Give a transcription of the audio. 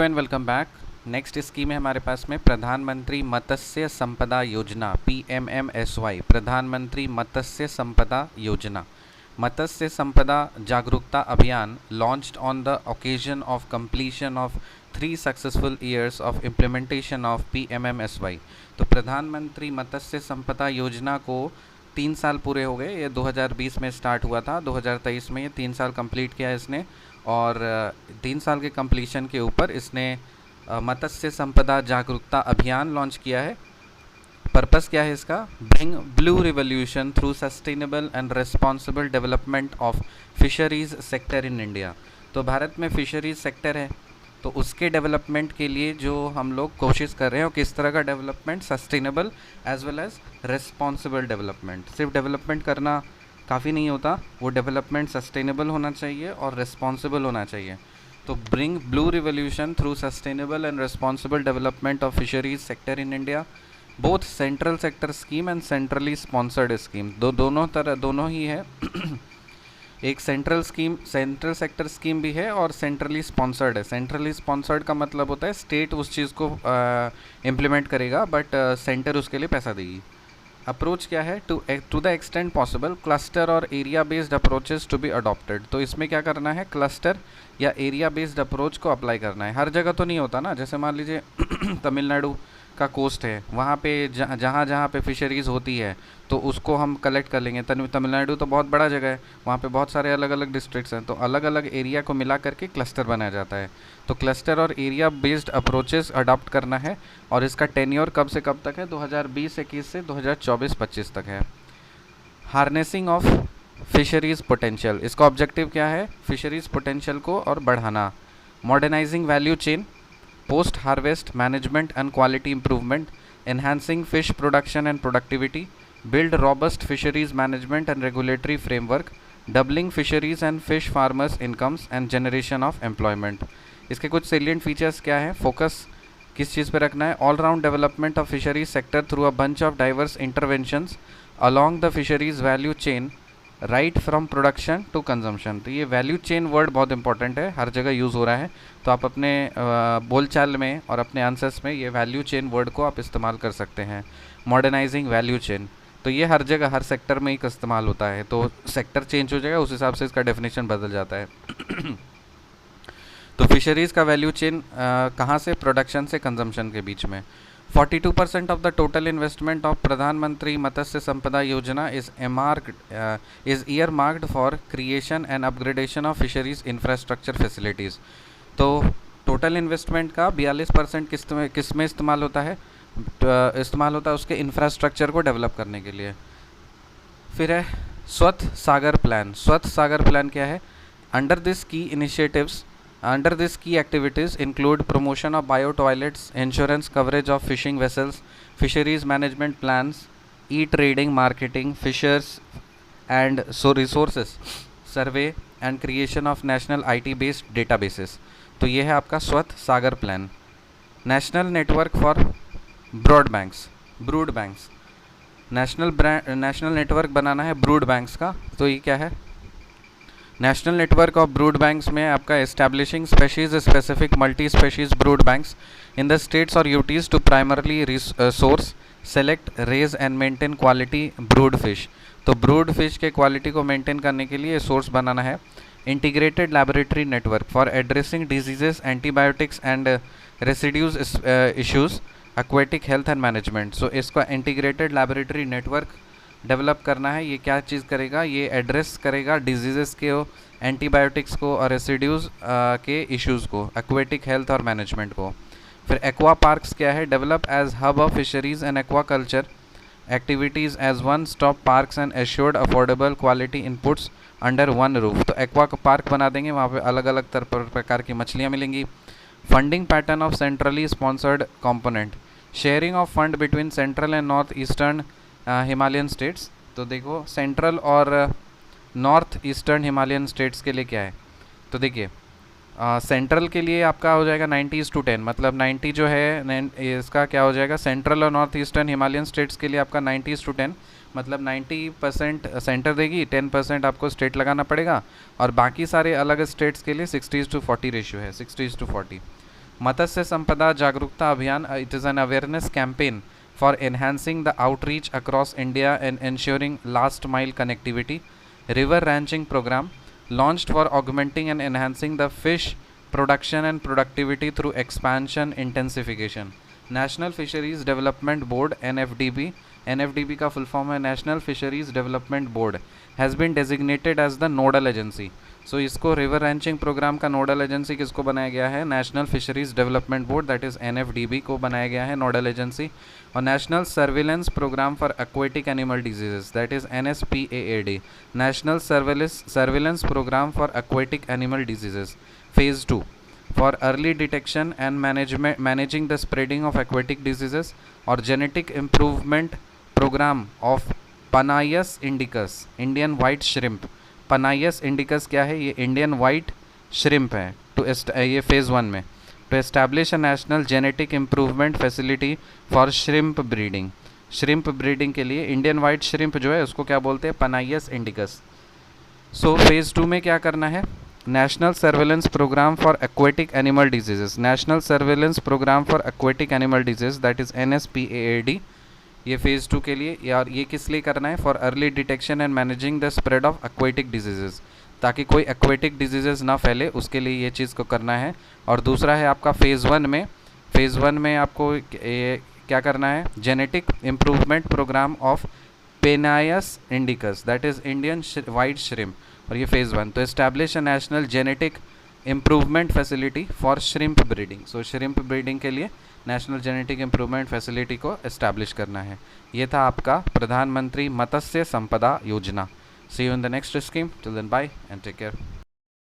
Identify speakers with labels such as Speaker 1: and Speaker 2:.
Speaker 1: And welcome back. Next scheme है हमारे पास में प्रधानमंत्री मत्स्य संपदा योजना PMMSY, प्रधानमंत्री मत्स्य संपदा योजना। मत्स्य संपदा जागरूकता अभियान launched on the occasion of completion of 3 successful years of implementation of PMMSY। तो प्रधानमंत्री मत्स्य संपदा योजना को 3 साल पूरे हो गए। ये 2020 में स्टार्ट हुआ था, 2023 में ये 3 साल कंप्लीट किया इसने। और 3 साल के कंप्लीशन के ऊपर इसने मत्स्य संपदा जागरूकता अभियान लॉन्च किया है। पर्पस क्या है इसका? Bring blue revolution through sustainable and responsible development of fisheries sector in India. तो भारत में फिशरीज सेक्टर है, तो उसके डेवलपमेंट के लिए जो हम लोग कोशिश कर रहे हैं, किस तरह का development, sustainable as well as responsible development. सिर्फ डेवलपमेंट करना काफ़ी नहीं होता, वो डेवलपमेंट सस्टेनेबल होना चाहिए और रिस्पॉन्सिबल होना चाहिए। तो bring blue revolution through sustainable and responsible development of fisheries sector in India, both central sector scheme and centrally sponsored scheme. दोनों ही है। एक सेंट्रल सेक्टर स्कीम भी है और सेंट्रली स्पॉन्सर्ड है। सेंट्रली स्पॉन्सर्ड का मतलब होता है स्टेट उस चीज़ को इम्प्लीमेंट करेगा, बट सेंटर उसके लिए पैसा देगी। अप्रोच क्या है? To the extent possible cluster और area based approaches to be adopted. तो इसमें क्या करना है? क्लस्टर या एरिया बेस्ड अप्रोच को अप्लाई करना है। हर जगह तो नहीं होता ना, जैसे मान लीजिए तमिलनाडु का कोस्ट है, वहाँ पे जहाँ पे फिशरीज़ होती है तो उसको हम कलेक्ट कर लेंगे। तमिलनाडु तो बहुत बड़ा जगह है, वहाँ पे बहुत सारे अलग अलग डिस्ट्रिक्ट्स हैं, तो अलग अलग एरिया को मिला करके क्लस्टर बनाया जाता है। तो क्लस्टर और एरिया बेस्ड अप्रोचेस अडॉप्ट करना है। और इसका टेन्योर कब से कब तक है? 2020-21 से 2024-25 तक है। हार्नेसिंग ऑफ फिशरीज़ पोटेंशियल, इसका ऑब्जेक्टिव क्या है? फिशरीज़ पोटेंशियल को और बढ़ाना। Modernising value chain, post harvest management and quality improvement, enhancing fish production and productivity, build robust fisheries management and regulatory framework, doubling fisheries and fish farmers incomes and generation of employment। इसके कुछ salient features क्या है? Focus किस चीज़ पे रखना है? All round development of fisheries sector through a bunch of diverse interventions along the fisheries value chain, right from production to consumption. तो ये वैल्यू चेन वर्ड बहुत इंपॉर्टेंट है, हर जगह यूज़ हो रहा है, तो आप अपने बोलचाल में और अपने आंसर्स में ये वैल्यू चेन वर्ड को आप इस्तेमाल कर सकते हैं। मॉडर्नाइजिंग वैल्यू चेन, तो ये हर जगह हर सेक्टर में ही इस्तेमाल होता है, तो सेक्टर चेंज हो जाएगा उस हिसाब से इसका डेफिनेशन बदल जाता है। तो फिशरीज़ का वैल्यू चेन कहाँ से? प्रोडक्शन से कंजम्पशन के बीच में। 42% of the total investment of प्रधानमंत्री मत्स्य संपदा योजना is earmarked for creation and upgradation of fisheries infrastructure facilities। तो टोटल इन्वेस्टमेंट का 42% किस में इस्तेमाल होता है? इस्तेमाल होता है उसके इंफ्रास्ट्रक्चर को डेवलप करने के लिए। फिर है स्वच्छ सागर प्लान। स्वच्छ सागर प्लान क्या है? Under this key activities include promotion of bio toilets, insurance coverage of fishing vessels, fisheries management plans, e-trading, marketing, fishers and resources survey and creation of national IT based databases। तो ये है आपका Swachh Sagar plan. National network for brood banks, national network बनाना है brood banks का। तो ये क्या है? National network of brood banks में आपका establishing species specific multi species brood banks in the states और UTs to primarily source, select, raise and maintain quality brood fish. तो ब्रूड फिश के क्वालिटी को मेंटेन करने के लिए सोर्स बनाना है। Integrated laboratory network for addressing diseases, antibiotics and residues issues, aquatic health and management. So इसका integrated laboratory network develop करना है। ये क्या चीज़ करेगा? ये एड्रेस करेगा डिजीज़ेस के, एंटीबायोटिक्स को और रेसिड्यूज़ के इश्यूज़ को, एक्वेटिक हेल्थ और मैनेजमेंट को। फिर एक्वा पार्क्स क्या है? Develop as hub of fisheries and aquaculture activities as one stop parks and assured affordable quality inputs under one roof. तो एक्वा पार्क बना देंगे, वहाँ पे अलग अलग प्रकार की मछलियाँ मिलेंगी। Funding pattern of centrally sponsored component, sharing of fund between central and north eastern Himalayan states. तो देखो सेंट्रल और नॉर्थ ईस्टर्न हिमालयन स्टेट्स के लिए क्या है? तो देखिए सेंट्रल के लिए आपका हो जाएगा 90:10, मतलब 90 जो है इसका क्या हो जाएगा? सेंट्रल और नॉर्थ ईस्टर्न हिमालयन स्टेट्स के लिए आपका 90:10, मतलब 90% सेंटर देगी, 10% आपको स्टेट लगाना पड़ेगा, और बाकी सारे अलग स्टेट्स के लिए 60:40 रेशियो है, 60:40। मत्स्य संपदा जागरूकता अभियान, it is an awareness campaign for enhancing the outreach across India and ensuring last mile connectivity. River ranching program launched for augmenting and enhancing the fish production and productivity through expansion intensification. National Fisheries Development Board NFDB, NFDB का full form है National Fisheries Development Board, has been designated as the nodal agency. So इसको river ranching programme का nodal agency किसको बनाया गया है? National fisheries development board, that is NFDB को बनाया गया है नोडल एजेंसी. और national surveillance programme for aquatic animal diseases, that is NSPAAD, national surveillance programme for aquatic animal diseases phase 2 for early detection and managing the spreading of aquatic diseases. और genetic improvement programme of Penaeus indicus, Indian white shrimp. पनायस indicus क्या है? ये Indian white shrimp है. ये phase 1 में to establish a national genetic improvement facility for shrimp breeding. Shrimp breeding के लिए Indian white shrimp जो है उसको क्या बोलते हैं? पनायस इंडिकस. सो फेज़ 2 में क्या करना है? National surveillance programme for aquatic animal diseases, national surveillance programme for aquatic animal disease, that is NSPAAD. ये फेज़ 2 के लिए. यार ये किस लिए करना है? For early detection and managing the spread of aquatic diseases, ताकि कोई एक्वेटिक डिजीजेस ना फैले, उसके लिए ये चीज़ को करना है. और दूसरा है आपका फेज़ 1 में, फेज़ 1 में आपको ये क्या करना है? Genetic improvement programme of Penaeus indicus, that is Indian white shrimp. और ये फेज़ 1. तो establish a national genetic improvement facility for shrimp breeding. So shrimp breeding के लिए नेशनल जेनेटिक इम्प्रूवमेंट फैसिलिटी को एस्टैब्लिश करना है. ये था आपका Pradhanmantri Matsya Sampada Yojana. See you in the next scheme. Till then bye and take care.